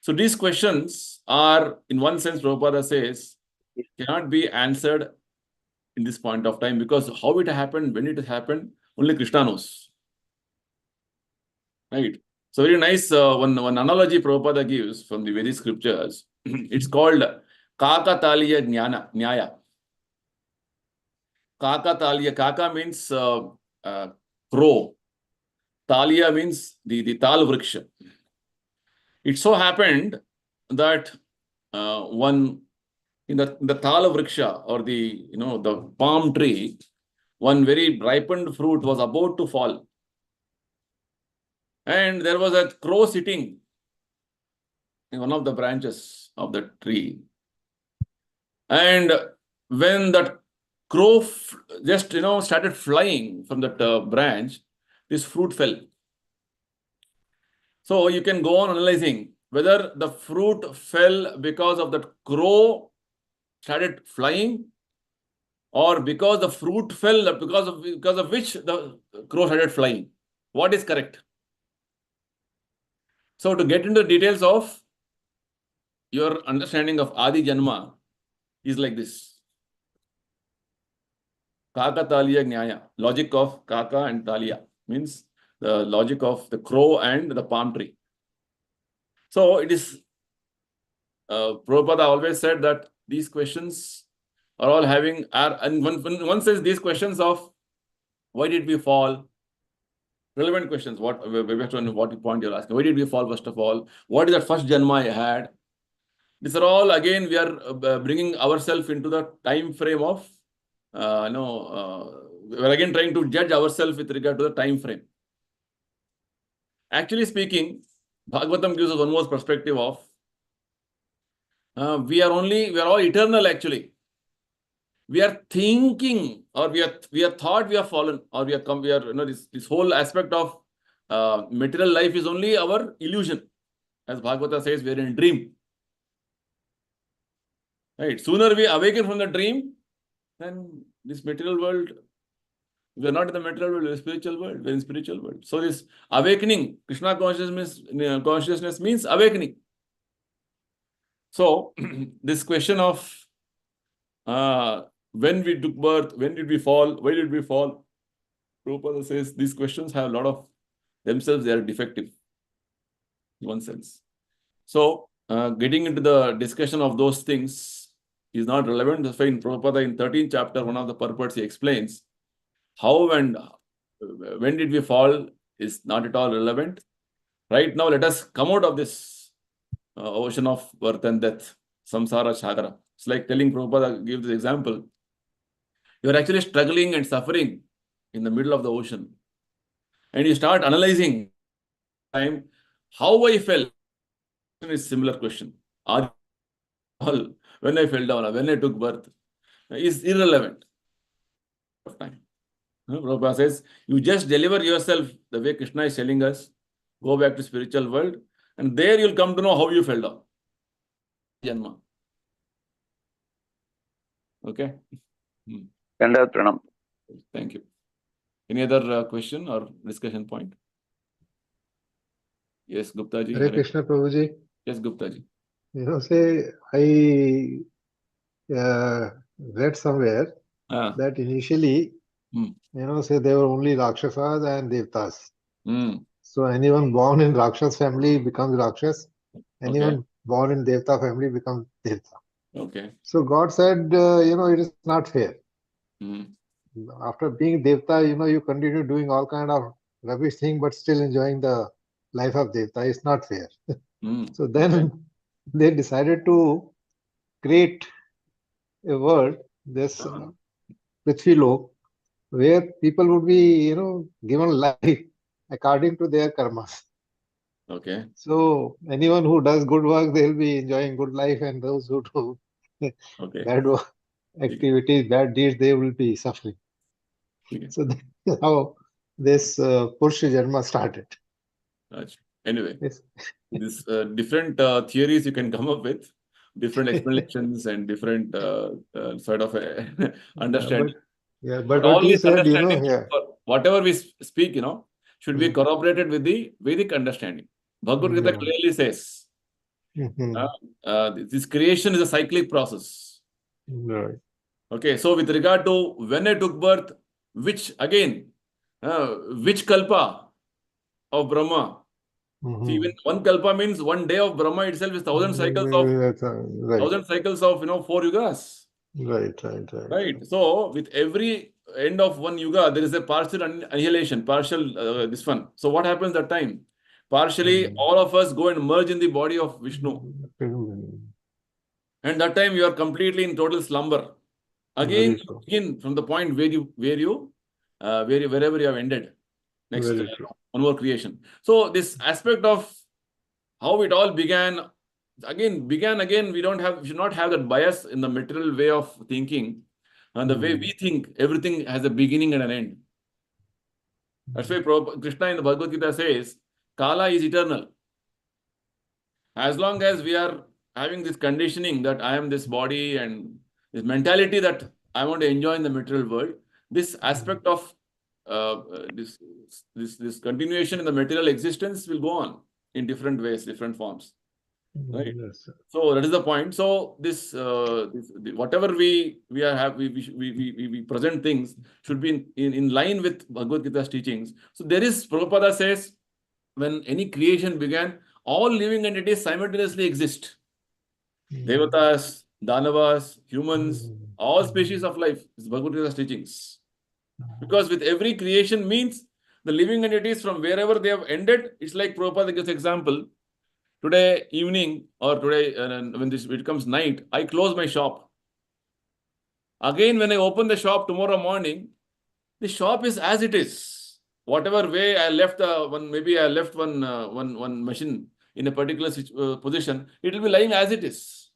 So these questions are, in one sense, Prabhupada says, cannot be answered in this point of time, because how it happened, when it happened, only Krishna knows. Right? So very nice, one analogy Prabhupada gives from the Vedic scriptures. It's called Kakataliya Nyaya. Kakataliya, Kaka means crow. Talia means the Tal Vriksha. It so happened that one in the Tal Vriksha, or the palm tree, one very ripened fruit was about to fall. And there was a crow sitting in one of the branches of the tree. And when that crow just started flying from that branch, this fruit fell. So you can go on analyzing whether the fruit fell because of that crow started flying, or because the fruit fell because of which the crow started flying. What is correct? So to get into the details of your understanding of Adi Janma is like this. Kaka Taliya Nyaya, logic of Kaka and Taliya, means the logic of the crow and the palm tree. So it is, Prabhupada always said that these questions are all and when one says these questions of why did we fall, relevant questions, what point you're asking, why did we fall first of all, what is that first Janma I had, these are all, again, we are bringing ourselves into the time frame of, we're again trying to judge ourselves with regard to the time frame. Actually speaking, Bhagavatam gives us one more perspective of, we are all eternal actually. We are thinking, or we are thought we have fallen, or this whole aspect of material life is only our illusion. As Bhagavata says, we are in a dream. Right? Sooner we awaken from the dream, then this material world, we are not in the material world, we are in the spiritual world, we are in the spiritual world. So this awakening, Krishna consciousness means awakening. So this question of when we took birth, when did we fall, why did we fall? Prabhupada says these questions have a lot of themselves, they are defective in one sense. So getting into the discussion of those things is not relevant. That's why in Prabhupada, in 13th chapter, one of the purports, he explains how and when did we fall is not at all relevant. Right now, let us come out of this ocean of birth and death, samsara sagara. It's like telling Prabhupada, give this example. You are actually struggling and suffering in the middle of the ocean. And you start analyzing time, how I fell. Is similar question. When I fell down, when I took birth, is irrelevant of time. Prabhupada says, you just deliver yourself the way Krishna is telling us, go back to spiritual world, and there you'll come to know how you fell down. Janma. Okay? Thank you. Any other question or discussion point? Yes, Gupta ji. Hare Krishna, Prabhuji. Yes, Gupta ji. Say, I read somewhere that initially, say there were only Rakshasas and Devtas. So anyone born in Rakshas family becomes Rakshas. Anyone born in Devta family becomes Devta. Okay. So God said, it is not fair. After being Devta, you continue doing all kind of rubbish thing, but still enjoying the life of Devta. It's not fair. So then they decided to create a world, this Prithvi Lok, where people would be, given life according to their karmas. Okay. So anyone who does good work, they'll be enjoying good life, and those who do bad work, activities, bad deeds, they will be suffering. So that's how this Purusha Janma started. Anyway, this different theories you can come up with, different explanations and different sort of understanding. But all what you these said, understandings, whatever we speak, should be corroborated with the Vedic understanding. Bhagavad Gita clearly says, this creation is a cyclic process. Right. Okay, so with regard to when I took birth, which kalpa of Brahma? See, even one kalpa means one day of Brahma itself is 1,000 cycles of 1,000 cycles of 4 yugas. Right. So with every end of one yuga, there is a partial annihilation, partial this one. So what happens that time? Partially, all of us go and merge in the body of Vishnu. And that time you are completely in total slumber. Again, you begin from the point wherever you have ended. Next, one more creation. So this aspect of how it all began, we should not have that bias in the material way of thinking. And the way we think, everything has a beginning and an end. That's why Krishna in the Bhagavad Gita says, Kala is eternal. As long as we are having this conditioning that I am this body and this mentality that I want to enjoy in the material world, this aspect of this continuation in the material existence will go on in different ways, different forms. Right. Yes, so that is the point. So this, whatever we present things should be in line with Bhagavad Gita's teachings. So there is, Prabhupada says, when any creation began, all living entities simultaneously exist. Devatas, Danavas, humans, all species of life is Bhagavad Gita's teachings. Because with every creation means the living entities from wherever they have ended, it's like Prabhupada gives example. Today evening or today when it becomes night, I close my shop. Again, when I open the shop tomorrow morning, the shop is as it is. Whatever way I left maybe I left one machine in a particular position, it will be lying as it is.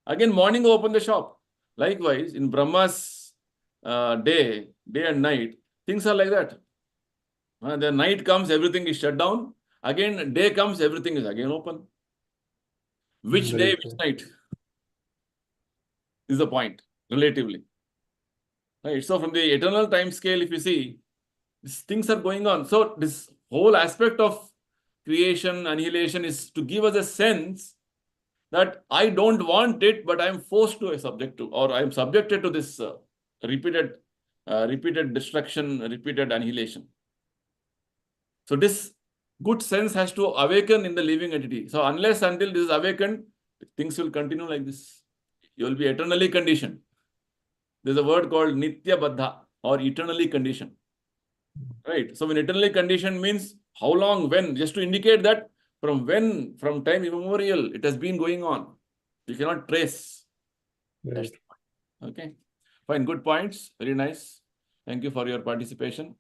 Again, morning I open the shop. Likewise, in Brahma's day and night, things are like that. The night comes, everything is shut down. Again, day comes, everything is again open. Which day, which night is the point, relatively. Right. So from the eternal time scale, if you see, these things are going on. So this whole aspect of creation, annihilation is to give us a sense that I don't want it, but I'm forced to, or I'm subjected to this repeated destruction, repeated annihilation. So this good sense has to awaken in the living entity. So unless until this is awakened, things will continue like this. You will be eternally conditioned. There's a word called Nitya Baddha, or eternally conditioned. Right. So when eternally conditioned means how long, when, just to indicate that from time immemorial, it has been going on. You cannot trace. That's the point. Okay. Fine. Good points. Very nice. Thank you for your participation.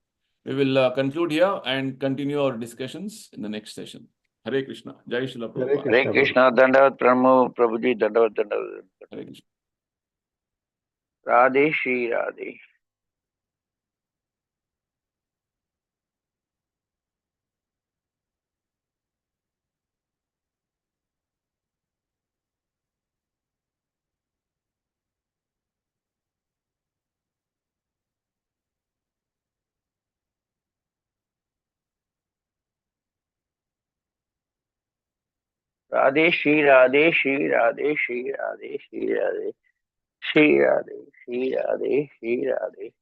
We will conclude here and continue our discussions in the next session. Hare Krishna. Jai Srila Prabhupada. Hare Krishna. Dandavat Prabhuji. Dandavat. Hare Krishna. Radhe Shri Radhe. Radhe Shri Radhe Shri Radhe Shri Radhe Shri Radhe. Shri Radhe, Shri Radhe, Shri Radhe.